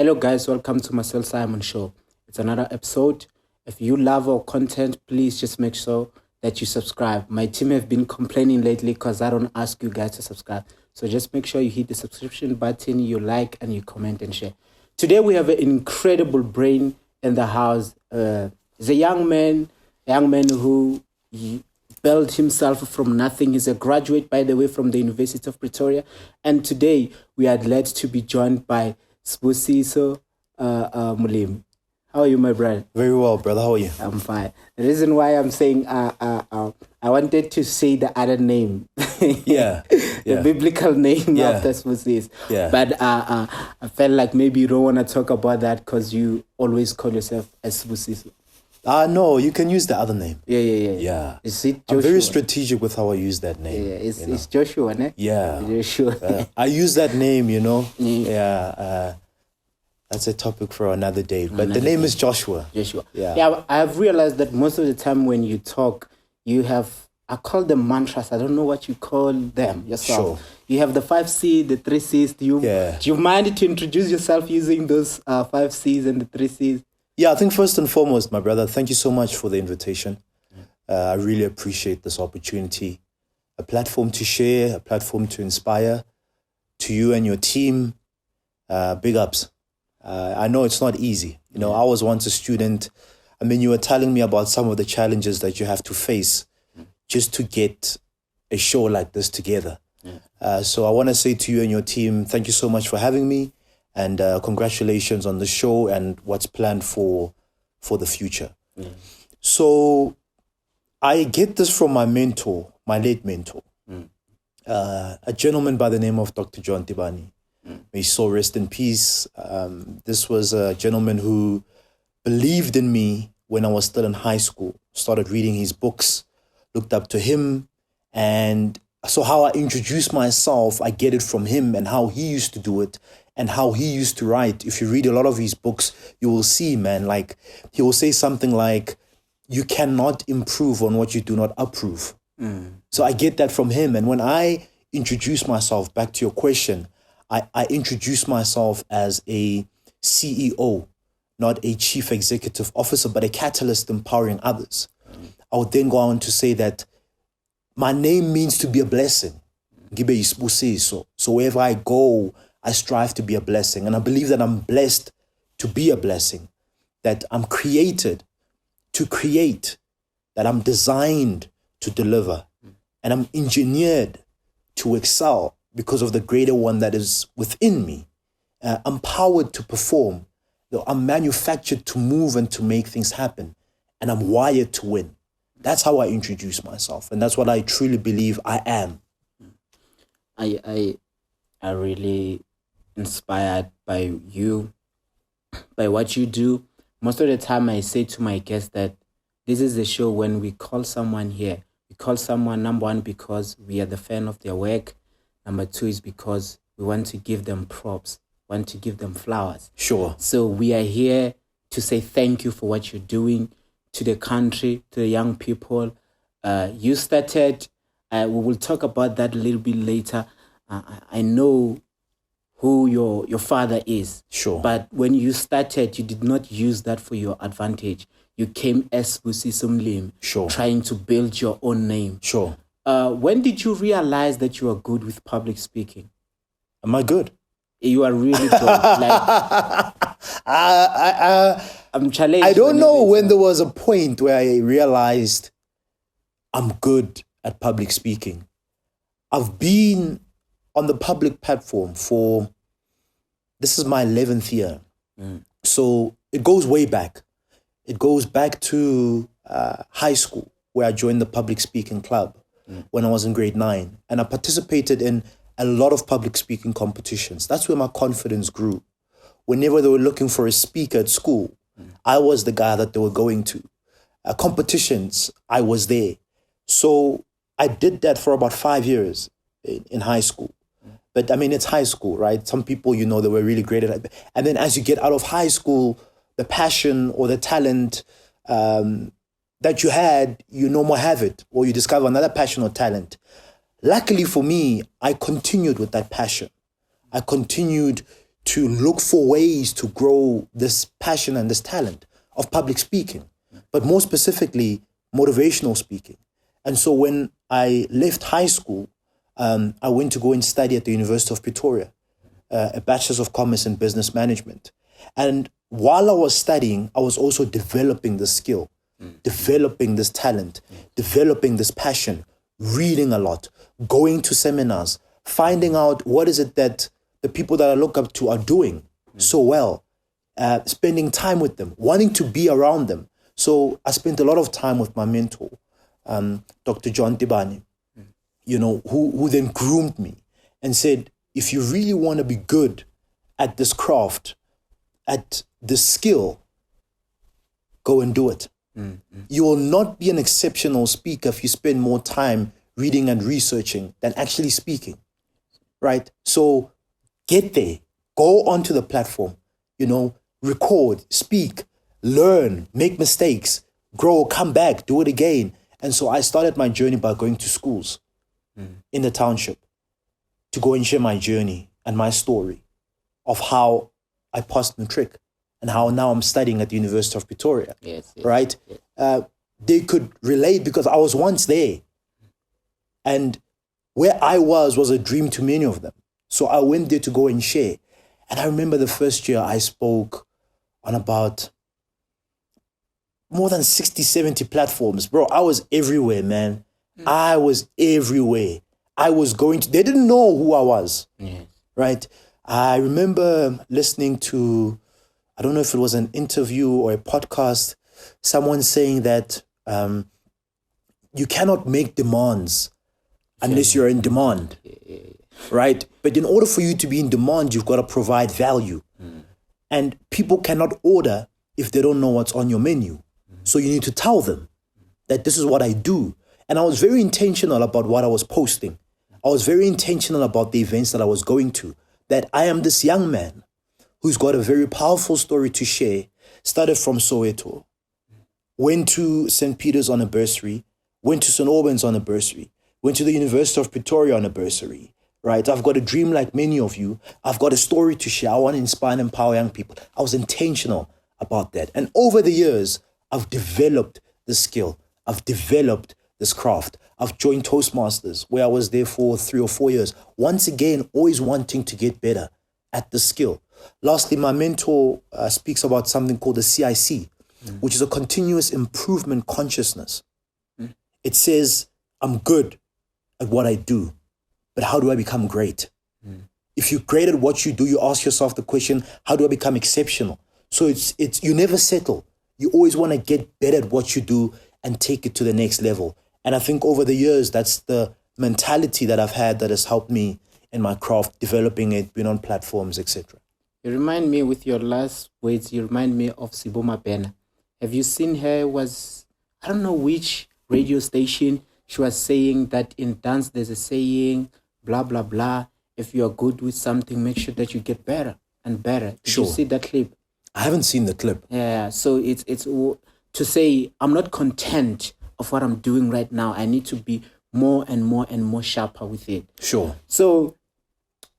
Hello guys, welcome to Marcel Simon Show. It's another episode. If you love our content, please just make sure that you subscribe. My team have been complaining lately because I don't ask you guys to subscribe. So just make sure you hit the subscription button, you like, and you comment and share. Today we have an incredible brain in the house. He's a young man who built himself from nothing. He's a graduate, by the way, from the University of Pretoria. And today we are glad to be joined by Sibusiso Molimi. How are you, my brother? Very well, brother. How are you? I'm fine. The reason why I'm saying I wanted to say the other name. Yeah. The biblical name after Sibusiso. Yeah. But I felt like maybe you don't want to talk about that because you always call yourself as Sibusiso. No, you can use the other name. Yeah. Is it Joshua? I'm very strategic with how I use that name. Yeah, it's Joshua, ne? Yeah. Joshua. I use that name, Yeah. That's a topic for another day. But the name is Joshua. Joshua. Yeah. Yeah, I've realized that most of the time when you talk, you have, I call them mantras. I don't know what you call them yourself. Sure. You have the 5 C's, the 3 C's. Do you mind to introduce yourself using those 5 C's and the 3 C's? Yeah, I think first and foremost, my brother, thank you so much for the invitation. I really appreciate this opportunity. A platform to share, a platform to inspire. To you and your team, big ups. I know it's not easy. I was once a student. I mean, you were telling me about some of the challenges that you have to face just to get a show like this together. So I want to say to you and your team, thank you so much for having me. And congratulations on the show and what's planned for the future. So I get this from my mentor, my late mentor, a gentleman by the name of Dr. John Tibani. May his soul rest in peace. This was a gentleman who believed in me when I was still in high school, started reading his books, looked up to him. And so how I introduce myself, I get it from him and how he used to do it and how he used to write. If you read a lot of his books, you will see, man, like he will say something like, you cannot improve on what you do not approve. So I get that from him. And when I introduce myself, back to your question, I introduce myself as a CEO, not a chief executive officer, but a catalyst empowering others. I would then go on to say that my name means to be a blessing. So wherever I go, I strive to be a blessing. And I believe that I'm blessed to be a blessing, that I'm created to create, that I'm designed to deliver, and I'm engineered to excel because of the greater one that is within me. I'm powered to perform. I'm manufactured to move and to make things happen. And I'm wired to win. That's how I introduce myself. And that's what I truly believe I am. I really inspired by you, by what you do. Most of the time I say to my guests that this is the show when we call someone here. We call someone, number one, because we are the fan of their work. Number 2 is because we want to give them props, want to give them flowers. Sure. So we are here to say thank you for what you're doing to the country, to the young people. You started, we will talk about that a little bit later. I know who your father is. Sure. But when you started, you did not use that for your advantage. You came as Sibusiso Molimi, Sure. trying to build your own name. Sure. When did you realize that you are good with public speaking? Am I good? You are really good. I'm challenged. I don't know when there was a point where I realized I'm good at public speaking. I've been on the public platform this is my 11th year. So it goes way back. It goes back to high school where I joined the public speaking club when I was in grade 9. And I participated in a lot of public speaking competitions. That's where my confidence grew. Whenever they were looking for a speaker at school, I was the guy that they were going to. Competitions, I was there. So I did that for about 5 years in high school. But I mean, it's high school, right? Some people, they were really great at it. And then as you get out of high school, the passion or the talent that you had, you no more have it, or you discover another passion or talent. Luckily for me, I continued with that passion. I continued to look for ways to grow this passion and this talent of public speaking, but more specifically, motivational speaking. And so when I left high school, I went to go and study at the University of Pretoria, a Bachelor's of Commerce in Business Management. And while I was studying, I was also developing the skill, developing this talent, developing this passion, reading a lot, going to seminars, finding out what is it that the people that I look up to are doing so well, spending time with them, wanting to be around them. So I spent a lot of time with my mentor, Dr. John Tibani, who then groomed me and said, if you really want to be good at this craft, at this skill, go and do it. You will not be an exceptional speaker if you spend more time reading and researching than actually speaking, right? So get there, go onto the platform, record, speak, learn, make mistakes, grow, come back, do it again. And so I started my journey by going to schools in the township to go and share my journey and my story of how I passed the trick and how now I'm studying at the University of Pretoria, right? Yes. They could relate because I was once there. And where I was a dream to many of them. So I went there to go and share. And I remember the first year I spoke on about more than 60, 70 platforms. Bro, I was everywhere, man. I was everywhere. I was they didn't know who I was, right? I remember listening to, I don't know if it was an interview or a podcast, someone saying that you cannot make demands unless you're in demand, right? But in order for you to be in demand, you've got to provide value. And people cannot order if they don't know what's on your menu. So you need to tell them that this is what I do. And I was very intentional about what I was posting. I was very intentional about the events that I was going to, that I am this young man who's got a very powerful story to share, started from Soweto, went to St. Peter's on a bursary, went to St. Albans on a bursary, went to the University of Pretoria on a bursary, right? I've got a dream like many of you. I've got a story to share. I want to inspire and empower young people. I was intentional about that. And over the years, I've developed the skill. I've developed this craft. I've joined Toastmasters, where I was there for 3 or 4 years. Once again, always wanting to get better at the skill. Lastly, my mentor speaks about something called the CIC, which is a continuous improvement consciousness. It says, I'm good at what I do, but how do I become great? If you're great at what you do, you ask yourself the question, how do I become exceptional? So it's you never settle. You always want to get better at what you do and take it to the next level. And I think over the years, that's the mentality that I've had that has helped me in my craft, developing it, being on platforms, etc. You remind me with your last words, you remind me of Siboma Bena. Have you seen her? I don't know which radio station, she was saying that in dance there's a saying, blah, blah, blah. If you are good with something, make sure that you get better and better. Did you see that clip? I haven't seen the clip. Yeah, so it's to say, I'm not content of what I'm doing right now. I need to be more and more and more sharper with it. Sure. So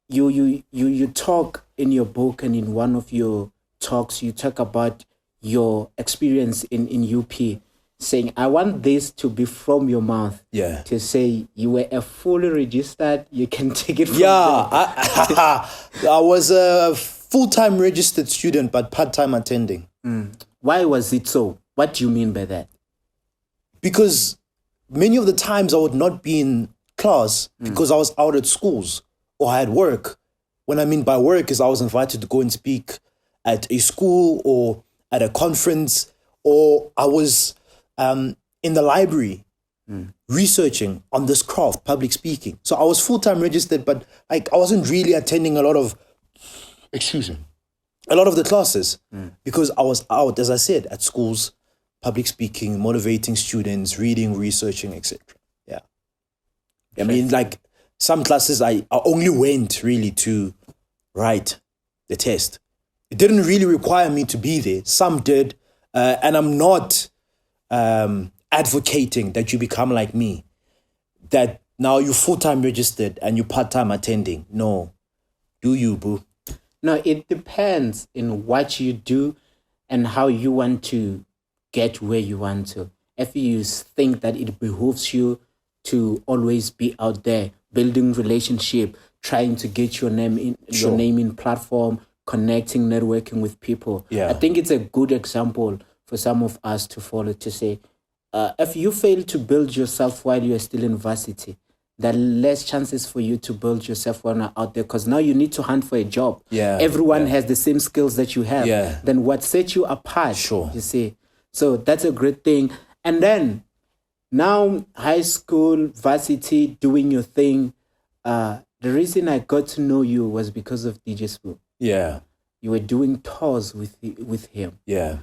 you talk in your book and in one of your talks, you talk about your experience in UP, saying, I want this to be from your mouth. Yeah. To say you were a fully registered, you can take it from there. I was a full-time registered student, but part-time attending. Why was it so? What do you mean by that? Because many of the times I would not be in class because I was out at schools or I had work. What I mean by work is I was invited to go and speak at a school or at a conference, or I was in the library researching on this craft, public speaking. So I was full-time registered, but I wasn't really attending a lot of the classes because I was out, as I said, at schools, public speaking, motivating students, reading, researching, etc. Yeah. I mean, like some classes I only went really to write the test. It didn't really require me to be there. Some did. And I'm not advocating that you become like me, that now you're full-time registered and you're part-time attending. No. Do you, boo? No, it depends in what you do and how you want to get where you want to. If you think that it behooves you to always be out there building relationship, trying to get your name in Sure. your name in platform, connecting, networking with people. Yeah. I think it's a good example for some of us to follow, to say, if you fail to build yourself while you are still in varsity, there are less chances for you to build yourself when you're out there, because now you need to hunt for a job. Yeah, Everyone yeah. has the same skills that you have. Yeah. Then what sets you apart? Sure. You see. So that's a great thing. And then now high school, varsity, doing your thing. The reason I got to know you was because of DJ Spoo. Yeah. You were doing tours with him. Yeah.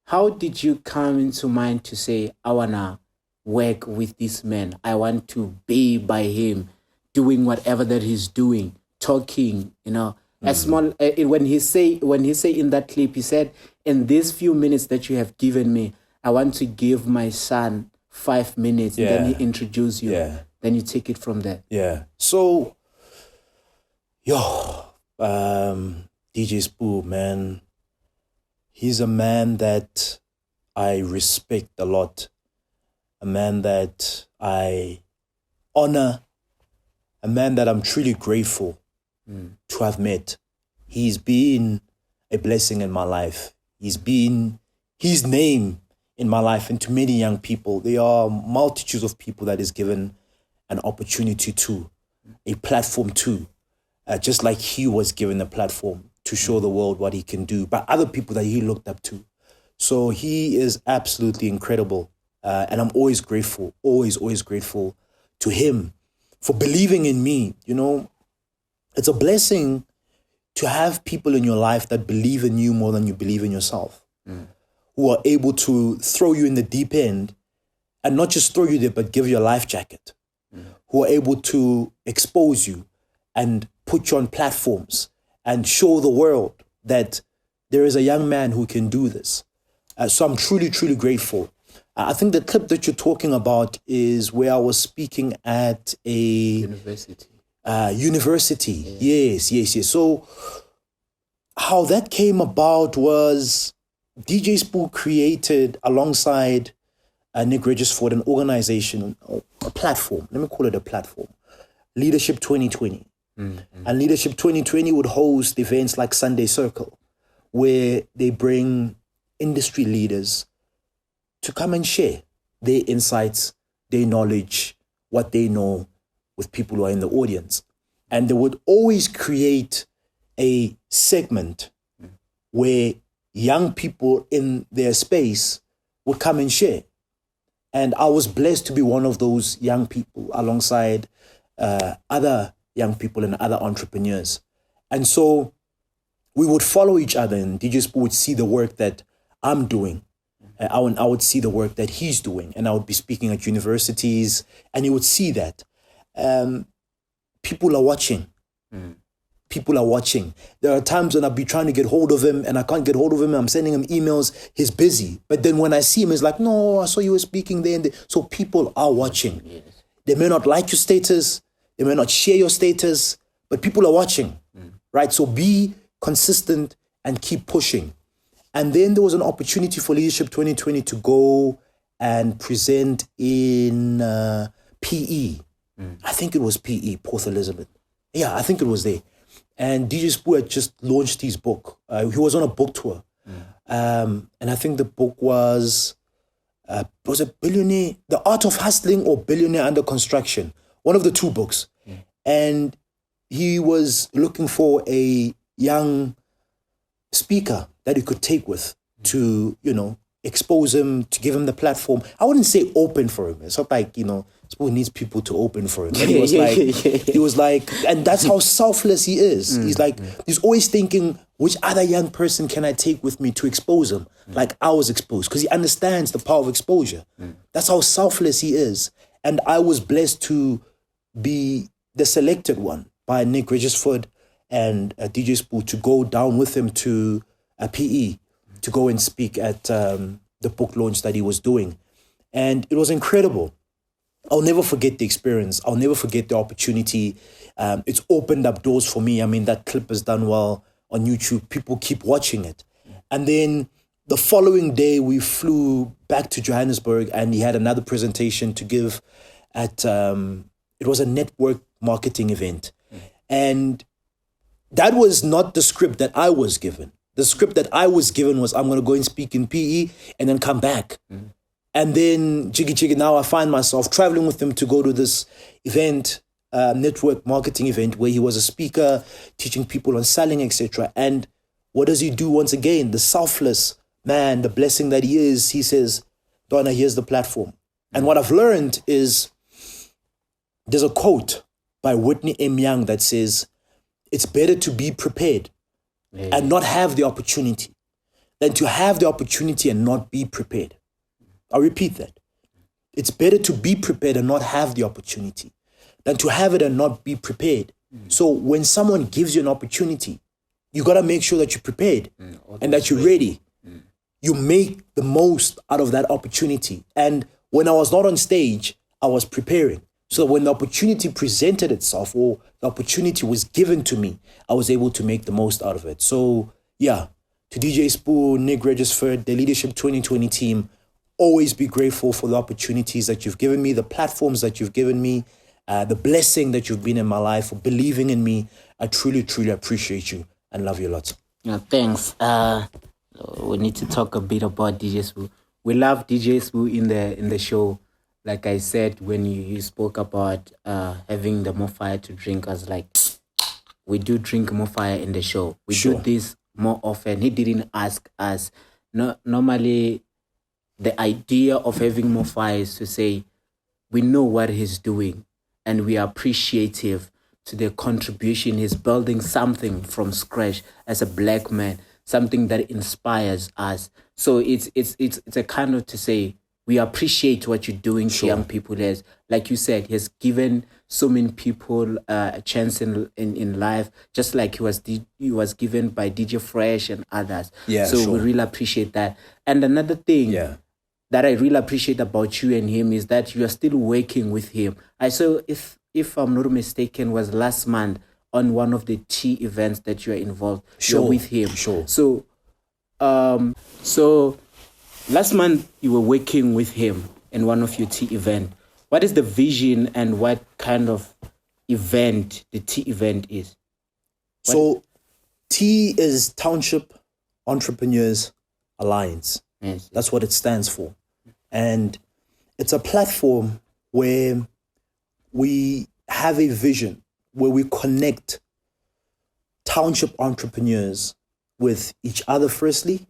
How did you come into mind to say, I wanna work with this man? I want to be by him, doing whatever that he's doing, talking, a small, when he say in that clip, he said, in these few minutes that you have given me, I want to give my son 5 minutes. Yeah. And then he introduce you. Yeah. Then you take it from there. Yeah. So, DJ Spoo, man, he's a man that I respect a lot, a man that I honor, a man that I'm truly grateful to have met. He's been a blessing in my life. He's been his name in my life, and to many young people. There are multitudes of people that is given an opportunity to, a platform to, just like he was given a platform to show the world what he can do by other people that he looked up to. So he is absolutely incredible. And I'm always grateful, always grateful to him for believing in me. It's a blessing to have people in your life that believe in you more than you believe in yourself, who are able to throw you in the deep end and not just throw you there, but give you a life jacket, who are able to expose you and put you on platforms and show the world that there is a young man who can do this. So I'm truly grateful. I think the clip that you're talking about is where I was speaking at a university. Yes. So how that came about was DJ Spoo created, alongside Nick Regisford, an organization, a platform. Let me call it a platform. Leadership 2020. And Leadership 2020 would host events like Sunday Circle, where they bring industry leaders to come and share their insights, their knowledge, what they know with people who are in the audience. And they would always create a segment where young people in their space would come and share. And I was blessed to be one of those young people alongside other young people and other entrepreneurs. And so we would follow each other, and DJ Spoo would see the work that I'm doing. I would see the work that he's doing, and I would be speaking at universities, and he would see that. People are watching. People are watching. There are times when I'll be trying to get hold of him and I can't get hold of him. I'm sending him emails. He's busy. But then when I see him, it's like, no, I saw you were speaking there. And there. So people are watching. Yes. They may not like your status. They may not share your status, but people are watching, right? So be consistent and keep pushing. And then there was an opportunity for Leadership 2020 to go and present in PE. I think it was PE, Port Elizabeth. Yeah, I think it was there. And DJ Spoo had just launched his book. He was on a book tour. And I think the book was a Billionaire, The Art of Hustling or Billionaire Under Construction. One of the two books. And he was looking for a young speaker that he could take with to, expose him, to give him the platform. I wouldn't say open for him. It's not like, Spoo needs people to open for him. And he was like, and that's how selfless he is. He's like, he's always thinking, which other young person can I take with me to expose him? Like I was exposed, because he understands the power of exposure. That's how selfless he is. And I was blessed to be the selected one by Nick Regisford and DJ Spoo to go down with him to PE to go and speak at the book launch that he was doing. And it was incredible. I'll never forget the experience. I'll never forget the opportunity. It's opened up doors for me. I mean, that clip has done well on YouTube. People keep watching it. And then the following day, we flew back to Johannesburg, and he had another presentation to give at, it was a network marketing event. And that was not the script that I was given. The script that I was given was, I'm going to go and speak in PE and then come back. And then, jiggy, now I find myself traveling with him to go to this event, network marketing event, where he was a speaker, teaching people on selling, etc. And what does he do once again? The selfless man, the blessing that he is, he says, Donna, here's the platform. And what I've learned is, there's a quote by Whitney M. Young that says, it's better to be prepared and not have the opportunity than to have the opportunity and not be prepared. I'll repeat that. It's better to be prepared and not have the opportunity than to have it and not be prepared. So when someone gives you an opportunity, you got to make sure that you're prepared and that you're ready. You make the most out of that opportunity. And when I was not on stage, I was preparing. So when the opportunity presented itself, or the opportunity was given to me, I was able to make the most out of it. So yeah, to DJ Spoo, Nick Regisford, the Leadership 2020 team, always be grateful for the opportunities that you've given me, the platforms that you've given me, the blessing that you've been in my life, for believing in me. I truly, truly appreciate you and love you a lot. Yeah, thanks. We need to talk a bit about DJ Spoo. We love DJ Spoo in the show. Like I said, when you spoke about having the more fire to drink, I was like, we do drink more fire in the show. We do this more often. He didn't ask us. No, normally, the idea of having more fire is to say, we know what he's doing and we are appreciative to the contribution. He's building something from scratch as a black man, something that inspires us. So it's a kind of to say, we appreciate what you're doing to young people. As, like you said, he has given so many people a chance in life, just like he was given by DJ Fresh and others. So we really appreciate that. And another thing that I really appreciate about you and him is that you are still working with him. I saw, if I'm not mistaken, was last month on one of the tea events that you are involved. You're with him. So last month, you were working with him in one of your tea events. What is the vision and what kind of event the tea event is? So, T is Township Entrepreneurs Alliance. Yes. That's what it stands for. And it's a platform where we have a vision, where we connect township entrepreneurs with each other firstly.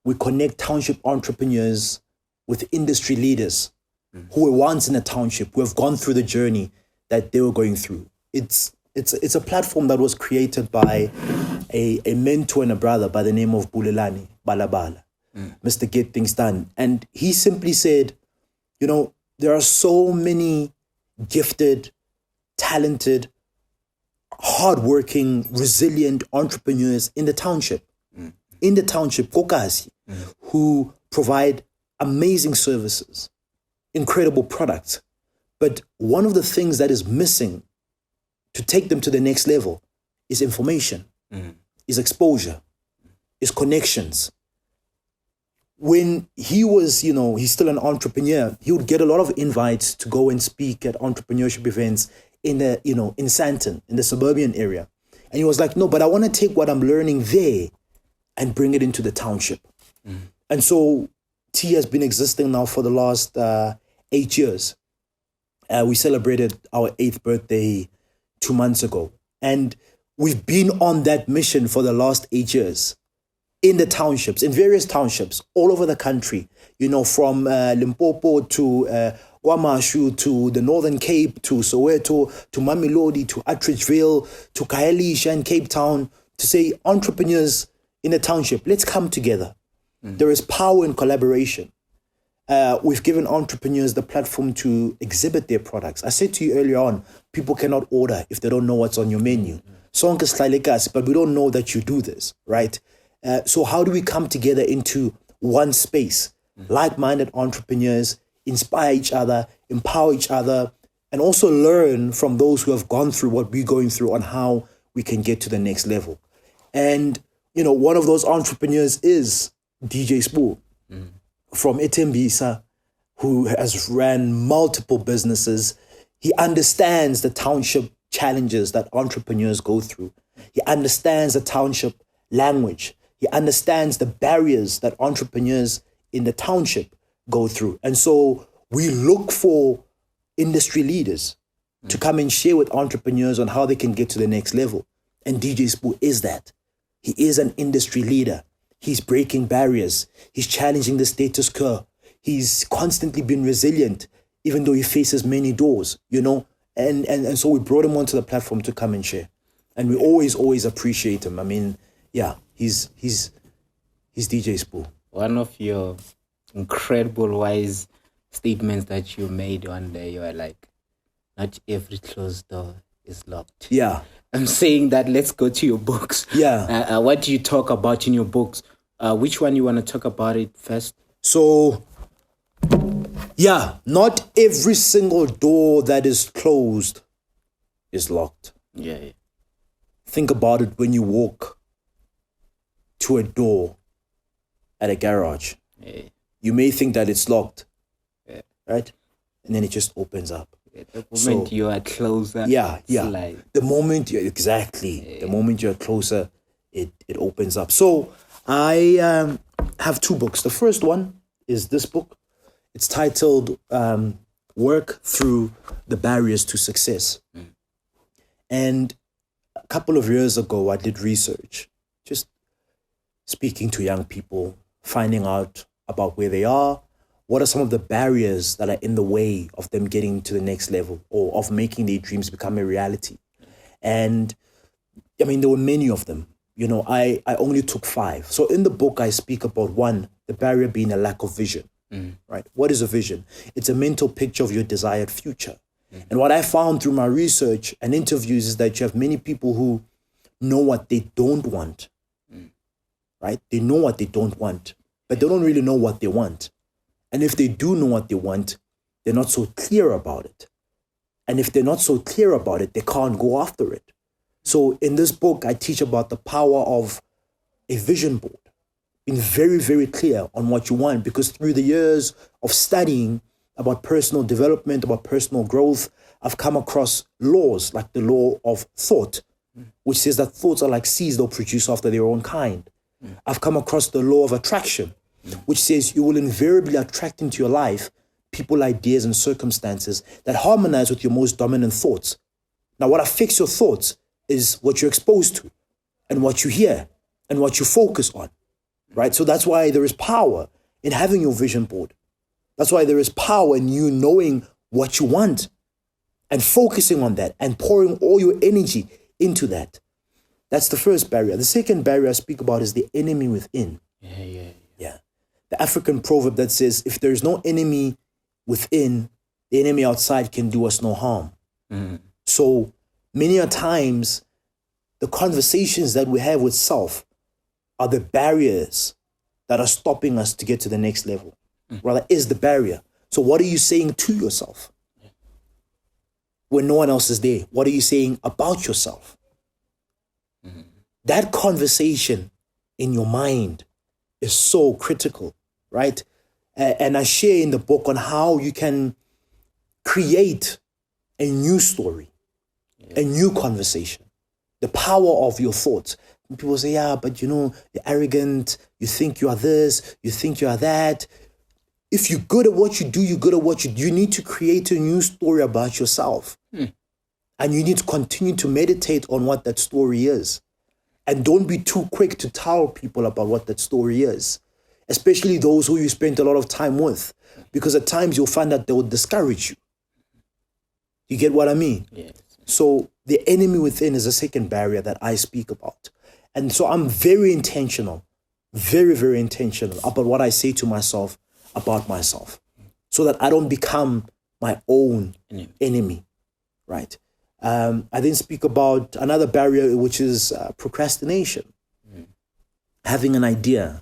We connect township entrepreneurs with industry leaders who were once in a township, who have gone through the journey that they were going through. It's a platform that was created by a mentor and a brother by the name of Bulelani Balabala, Mr. Get Things Done. And he simply said, there are so many gifted, talented, hardworking, resilient entrepreneurs in the township. In the township, Kokasi, who provide amazing services, incredible products. But one of the things that is missing to take them to the next level is information, is exposure, is connections. When he was, he's still an entrepreneur, he would get a lot of invites to go and speak at entrepreneurship events in in Sandton, in the suburban area. And he was like, no, but I want to take what I'm learning there and bring it into the township. And so T has been existing now for the last 8 years. We celebrated our 8th birthday 2 months ago. And we've been on that mission for the last 8 years in the townships, in various townships all over the country, from Limpopo to Wamashu to the Northern Cape to Soweto to Mamelodi to Attridgeville to Khayelitsha and Cape Town, to say, entrepreneurs in a township, let's come together. There is power in collaboration. We've given entrepreneurs the platform to exhibit their products. I said to you earlier on, people cannot order if they don't know what's on your menu. But we don't know that you do this, right? So how do we come together into one space? Like-minded entrepreneurs, inspire each other, empower each other, and also learn from those who have gone through what we're going through on how we can get to the next level. And, one of those entrepreneurs is DJ Sbu from Itembisa, who has ran multiple businesses. He understands the township challenges that entrepreneurs go through. He understands the township language. He understands the barriers that entrepreneurs in the township go through. And so we look for industry leaders to come and share with entrepreneurs on how they can get to the next level. And DJ Sbu is that. He is an industry leader. He's breaking barriers. He's challenging the status quo. He's constantly been resilient, even though he faces many doors, And so we brought him onto the platform to come and share. And we always appreciate him. I mean, yeah, he's DJ Sbu. One of your incredible wise statements that you made one day, you were like, not every closed door is locked. Yeah. I'm saying that, let's go to your books. Yeah. What do you talk about in your books? Which one you want to talk about it first? So, yeah, not every single door that is closed is locked. Yeah. Think about it when you walk to a door at a garage. Yeah. You may think that it's locked, Yeah. right? And then it just opens up. The moment you are closer, yeah. like... The moment you're the moment you're closer, it opens up. So I have two books. The first one is this book. It's titled Work Through the Barriers to Success. And a couple of years ago, I did research, just speaking to young people, finding out about where they are. What are some of the barriers that are in the way of them getting to the next level or of making their dreams become a reality? And I mean, there were many of them. I only took 5. So in the book, I speak about one, the barrier being a lack of vision, right? What is a vision? It's a mental picture of your desired future. And what I found through my research and interviews is that you have many people who know what they don't want, right? They know what they don't want, but they don't really know what they want. And if they do know what they want, they're not so clear about it. And if they're not so clear about it, they can't go after it. So in this book, I teach about the power of a vision board, being very, very clear on what you want, because through the years of studying about personal development, about personal growth, I've come across laws like the law of thought, which says that thoughts are like seeds they'll produce after their own kind. I've come across the law of attraction, which says you will invariably attract into your life people, ideas, and circumstances that harmonize with your most dominant thoughts. Now, what affects your thoughts is what you're exposed to and what you hear and what you focus on, right? So that's why there is power in having your vision board. That's why there is power in you knowing what you want and focusing on that and pouring all your energy into that. That's the first barrier. The second barrier I speak about is the enemy within. Yeah. The African proverb that says, if there is no enemy within, the enemy outside can do us no harm. So many a times, the conversations that we have with self are the barriers that are stopping us to get to the next level. Rather, is the barrier. So what are you saying to yourself when no one else is there? What are you saying about yourself? That conversation in your mind is so critical, right? And I share in the book on how you can create a new story, a new conversation, the power of your thoughts. And people say, yeah, but you're arrogant, you think you are this, you think you are that. If you're good at what you do, you're good at what you do. You need to create a new story about yourself. And you need to continue to meditate on what that story is. And don't be too quick to tell people about what that story is, especially those who you spent a lot of time with, because at times you'll find that they will discourage you. You get what I mean? Yes. So the enemy within is a second barrier that I speak about. And so I'm very intentional, very, very intentional about what I say to myself about myself, so that I don't become my own enemy, right? I then speak about another barrier, which is procrastination. Having an idea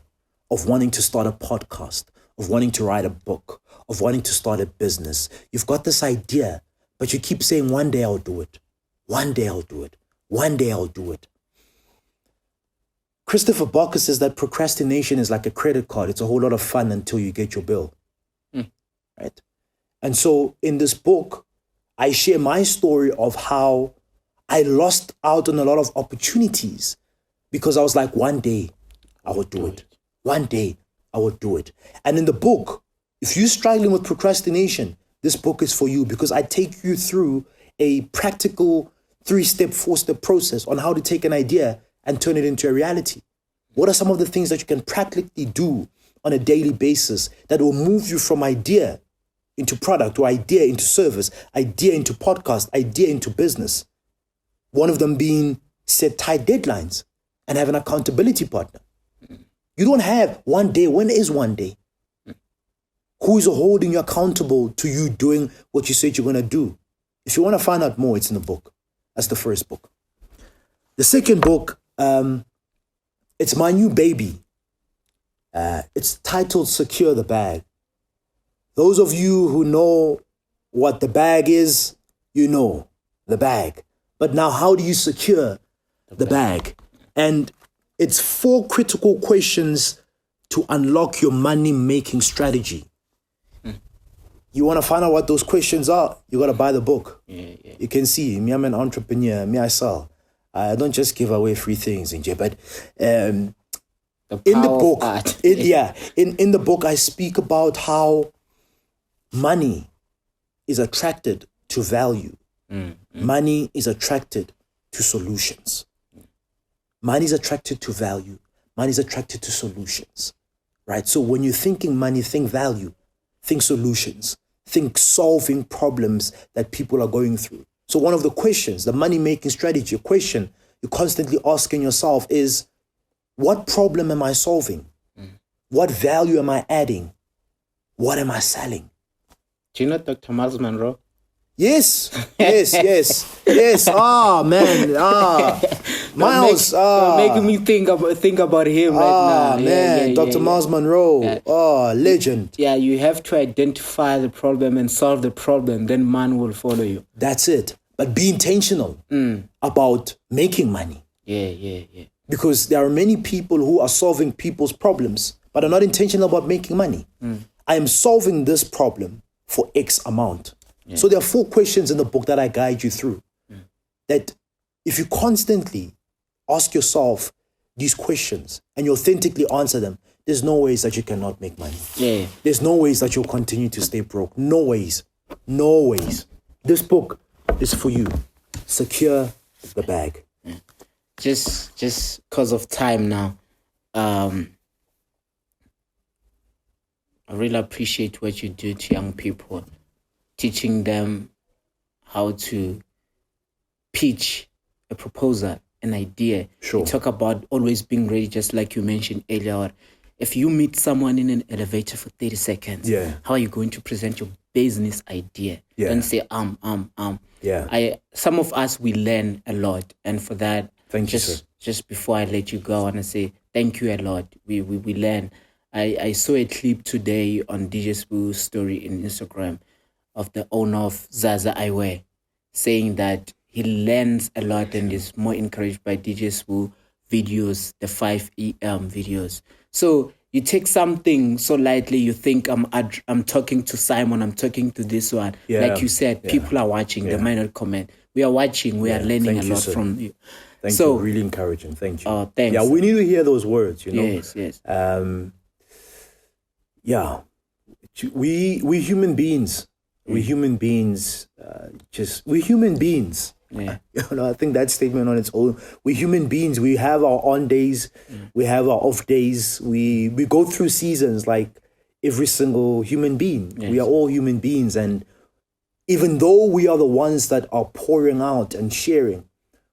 of wanting to start a podcast, of wanting to write a book, of wanting to start a business. You've got this idea, but you keep saying, one day I'll do it. One day I'll do it. One day I'll do it. Christopher Barker says that procrastination is like a credit card. It's a whole lot of fun until you get your bill. Right? And so in this book, I share my story of how I lost out on a lot of opportunities because I was like, one day I will do it. One day I will do it. And in the book, if you're struggling with procrastination, this book is for you because I take you through a practical 3-step, 4-step process on how to take an idea and turn it into a reality. What are some of the things that you can practically do on a daily basis that will move you from idea into product or idea into service, idea into podcast, idea into business? One of them being set tight deadlines and have an accountability partner. You don't have one day. When is one day? Who is holding you accountable to you doing what you said you're going to do? If you want to find out more, it's in the book. That's the first book. The second book, it's my new baby. It's titled Secure the Bag. Those of you who know what the bag is, you know the bag. But now how do you secure the bag? And it's 4 critical questions to unlock your money-making strategy. You want to find out what those questions are, you got to buy the book. You can see, me, I'm an entrepreneur, me, I sell. I don't just give away free things, but in the book, in the book, I speak about how money is attracted to value. Money is attracted to solutions. Money is attracted to value. Money is attracted to solutions, right? So when you're thinking money, think value, think solutions, think solving problems that people are going through. So one of the questions, the money-making strategy, a question you're constantly asking yourself is, what problem am I solving? What value am I adding? What am I selling? Do you know Dr. Miles Monroe? Yes. Miles. Making me think about him right now. Dr. Miles Monroe. Legend. Yeah, you have to identify the problem and solve the problem. Then man will follow you. That's it. But be intentional about making money. Yeah. Because there are many people who are solving people's problems, but are not intentional about making money. I am solving this problem for X amount. So there are 4 questions in the book that I guide you through. That if you constantly ask yourself these questions and you authentically answer them, there's no ways that you cannot make money. There's no ways that you'll continue to stay broke. No ways. This book is for you. Secure the bag. Just because of time now, I really appreciate what you do to young people, teaching them how to pitch a proposal, an idea. Sure. You talk about always being ready, just like you mentioned earlier. If you meet someone in an elevator for 30 seconds, how are you going to present your business idea? Don't say, Some of us, we learn a lot. And for that, thank you, sir. Just before I let you go, I want to say thank you a lot. We learn. I saw a clip today on DJ Spu's story in Instagram of the owner of Zaza Eyewear saying that he learns a lot and is more encouraged by DJ Spu videos, the 5EM videos. So you take something so lightly, you think I'm talking to Simon, I'm talking to this one. Like you said, people are watching, they might not comment. We are watching, we are learning a lot from you. Thank you, really encouraging. Thank you. Oh, thanks. Yeah, we need to hear those words, you know. Yes. We human beings. We're human beings. We're human beings. Yeah. I think that statement on its own. We're human beings. We have our on days. We have our off days. We go through seasons like every single human being. Yes. We are all human beings. And even though we are the ones that are pouring out and sharing,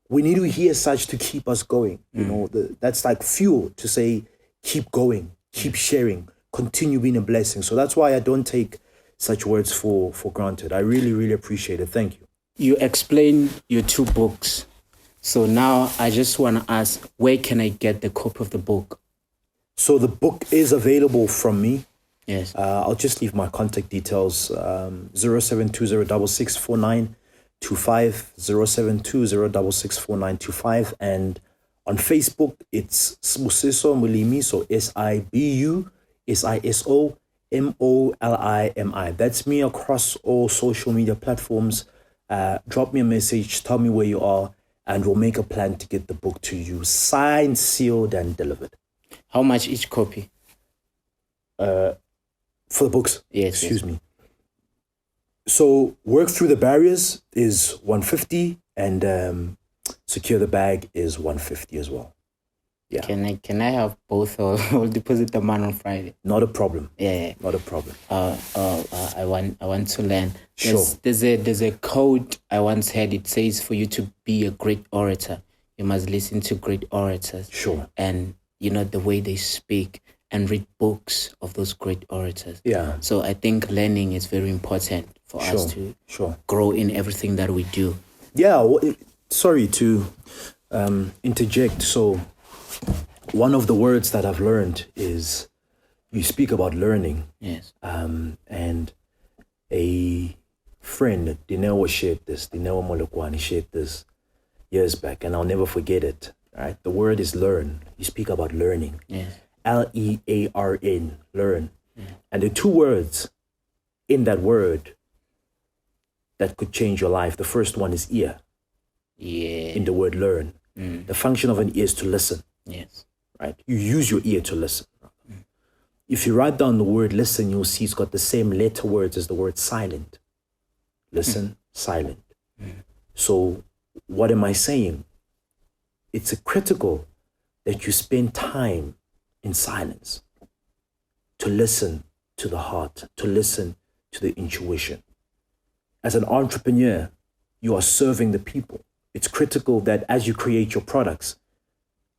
we need to hear such to keep us going. You know, that's like fuel to say, keep going, keep sharing, continue being a blessing. So that's why I don't take such words for granted. I really, really appreciate it. Thank you. You explained your 2 books. So now I just want to ask, where can I get the copy of the book? So the book is available from me. Yes. I'll just leave my contact details. 0720664925, 0720664925. And On Facebook, it's Sibusiso Molimi, so SIBUSISOMOLIMI. That's me across all social media platforms. Drop me a message, tell me where you are, and we'll make a plan to get the book to you, signed, sealed, and delivered. How much each copy? For the books? Yes. Excuse me. So Work Through the Barriers is 150, and Secure the Bag is 150 as well. Yeah. Can I have both, or I'll deposit the money on Friday? Not a problem. Yeah. Not a problem. I want to learn. Sure. There's a quote I once heard. It says, for you to be a great orator, you must listen to great orators. Sure. And the way they speak, and read books of those great orators. Yeah. So I think learning is very important for us to grow in everything that we do. Yeah. Sorry to interject. So one of the words that I've learned is, you speak about learning. Yes. And a friend, Dineo Molokwani, shared this years back, and I'll never forget it. Right? The word is learn. You speak about learning. Yes. LEARN, learn. Yeah. And the two words in that word that could change your life, the first one is ear. Yeah. In the word learn. The function of an ear is to listen. Yes. Right? You use your ear to listen. If you write down the word listen, you'll see it's got the same letter words as the word silent. Listen, silent. So what am I saying? It's critical that you spend time in silence to listen to the heart, to listen to the intuition. As an entrepreneur, you are serving the people. It's critical that as you create your products,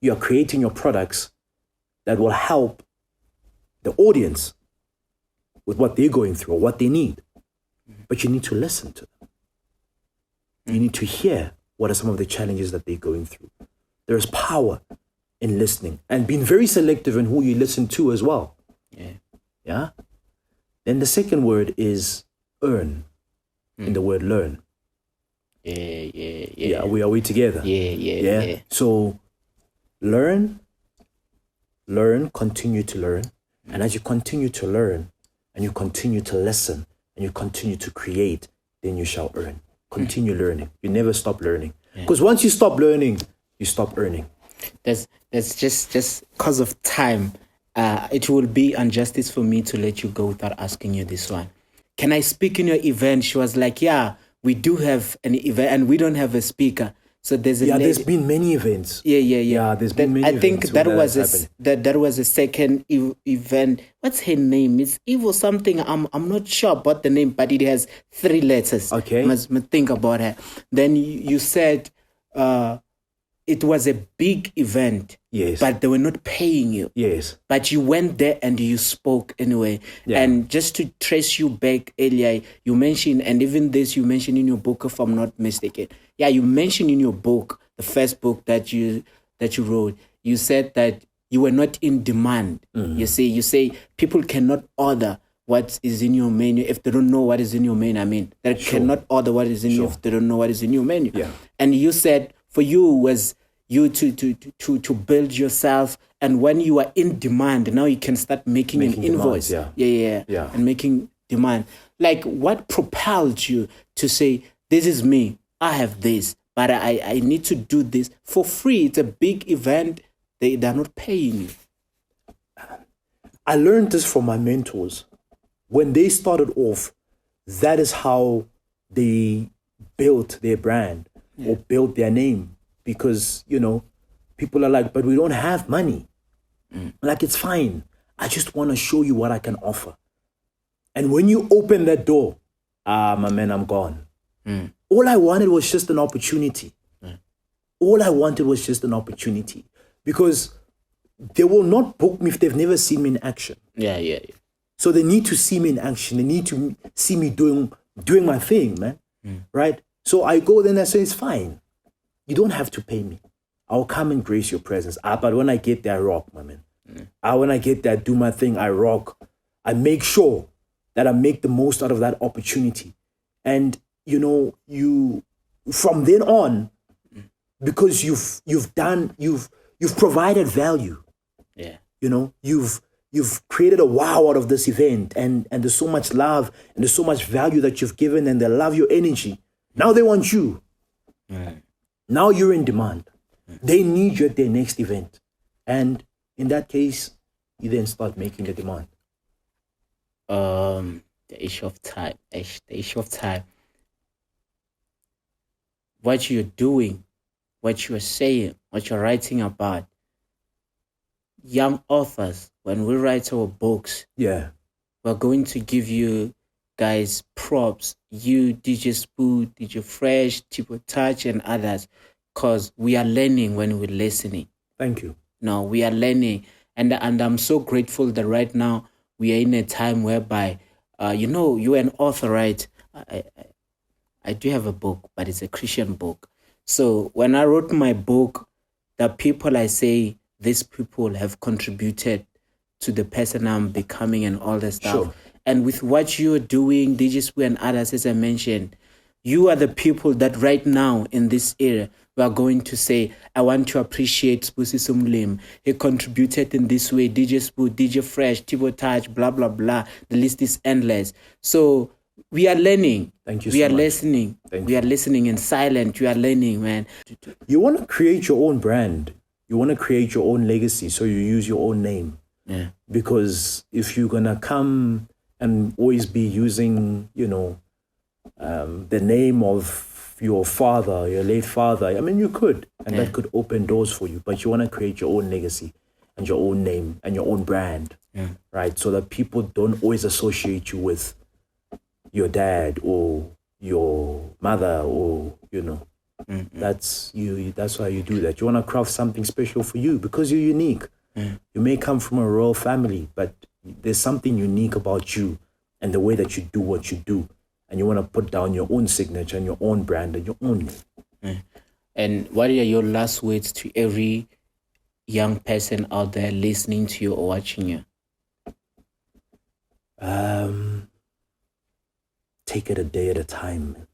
you are creating your products that will help the audience with what they're going through or what they need. But you need to listen to them. You need to hear what are some of the challenges that they're going through. There is power in listening and being very selective in who you listen to as well. Yeah. Then the second word is earn, in the word learn. Yeah. Are we together? Yeah. So learn, continue to learn. And as you continue to learn and you continue to listen and you continue to create, then you shall earn. Continue learning. You never stop learning. Because once you stop learning, you stop earning. That's just because of time. It will be injustice for me to let you go without asking you this one. Can I speak in your event? She was like, yeah, we do have an event and we don't have a speaker. So there's a there's been many events. Yeah, there's been many events. I think that was a second event. What's her name? It's Evil something. I'm not sure about the name, but it has 3 letters. Okay. Must think about her. Then you said it was a big event. Yes. But they were not paying you. Yes. But you went there and you spoke anyway. Yeah. And just to trace you back earlier, you mentioned, and even this you mentioned in your book, if I'm not mistaken. Yeah, you mentioned in your book, the first book that you wrote, you said that you were not in demand. You say people cannot order what is in your menu if they don't know what is in your menu. They cannot order what is in you if they don't know what is in your menu. Yeah. And you said for you was you to build yourself, and when you are in demand, now you can start making an invoice. Yeah. And making demand. Like, what propelled you to say, this is me, I have this, but I need to do this for free? It's a big event. They're not paying you. I learned this from my mentors. When they started off, that is how they built their brand or built their name. Because, people are like, but we don't have money. Like, it's fine. I just want to show you what I can offer. And when you open that door, my man, I'm gone. All I wanted was just an opportunity. All I wanted was just an opportunity. Because they will not book me if they've never seen me in action. Yeah. So they need to see me in action. They need to see me doing my thing, man. Right? So I go there and I say, it's fine. You don't have to pay me. I'll come and grace your presence. But when I get there, I rock, my man. When I get there, I do my thing, I rock. I make sure that I make the most out of that opportunity. And, you from then on, because you've you've provided value. Yeah. You know, you've created a wow out of this event, and there's so much love and there's so much value that you've given, and they love your energy. Now they want you. Now you're in demand. They need you at their next event. And in that case, you then start making the demand. The issue of time. The issue of time. What you're doing, what you're saying, what you're writing about. Young authors, when we write our books, Yeah. we're going to give you guys props. You, DJ Spoo, DJ Fresh, Tipo Touch, and others, because we are learning when we're listening. Thank you. No, we are learning. And I'm so grateful that right now we are in a time whereby, you're an author, right? I do have a book, but it's a Christian book. So when I wrote my book, the people I say, these people have contributed to the person I'm becoming and all that stuff. Sure. And with what you're doing, DJ Spoo and others, as I mentioned, you are the people that right now in this era, we are going to say, I want to appreciate Sibusiso Molimi. He contributed in this way. DJ Spoo, DJ Fresh, Tipo Touch, blah, blah, blah. The list is endless. So we are learning. Thank you we so are much. listening. We are listening in silent. You are learning, man. You want to create your own brand. You want to create your own legacy, so you use your own name. Yeah. Because if you're going to come and always be using, the name of your father, your late father, I mean, you could, and that could open doors for you. But you want to create your own legacy and your own name and your own brand, right? So that people don't always associate you with your dad or your mother or, That's why you do that. You want to craft something special for you because you're unique. You may come from a royal family, but there's something unique about you and the way that you do what you do. And you want to put down your own signature and your own brand and your own name. And what are your last words to every young person out there listening to you or watching you? Take it a day at a time.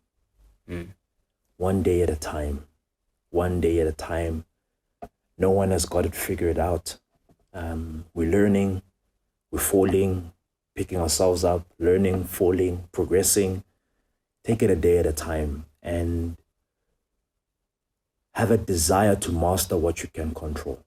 1 day at a time. 1 day at a time. No one has got it figured out. We're learning, we're falling, picking ourselves up, learning, falling, progressing. Take it a day at a time and have a desire to master what you can control.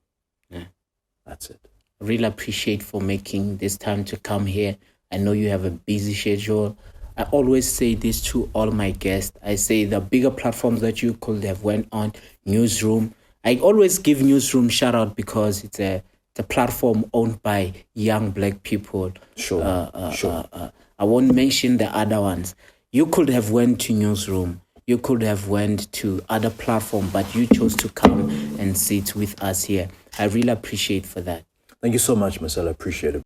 That's it. Really appreciate for making this time to come here. I know you have a busy schedule. I always say this to all my guests. I say the bigger platforms that you could have went on, Newsroom. I always give Newsroom shout out because it's a platform owned by young black people. Sure. I won't mention the other ones. You could have went to Newsroom. You could have went to other platform, but you chose to come and sit with us here. I really appreciate for that. Thank you so much, Marcel. I appreciate it.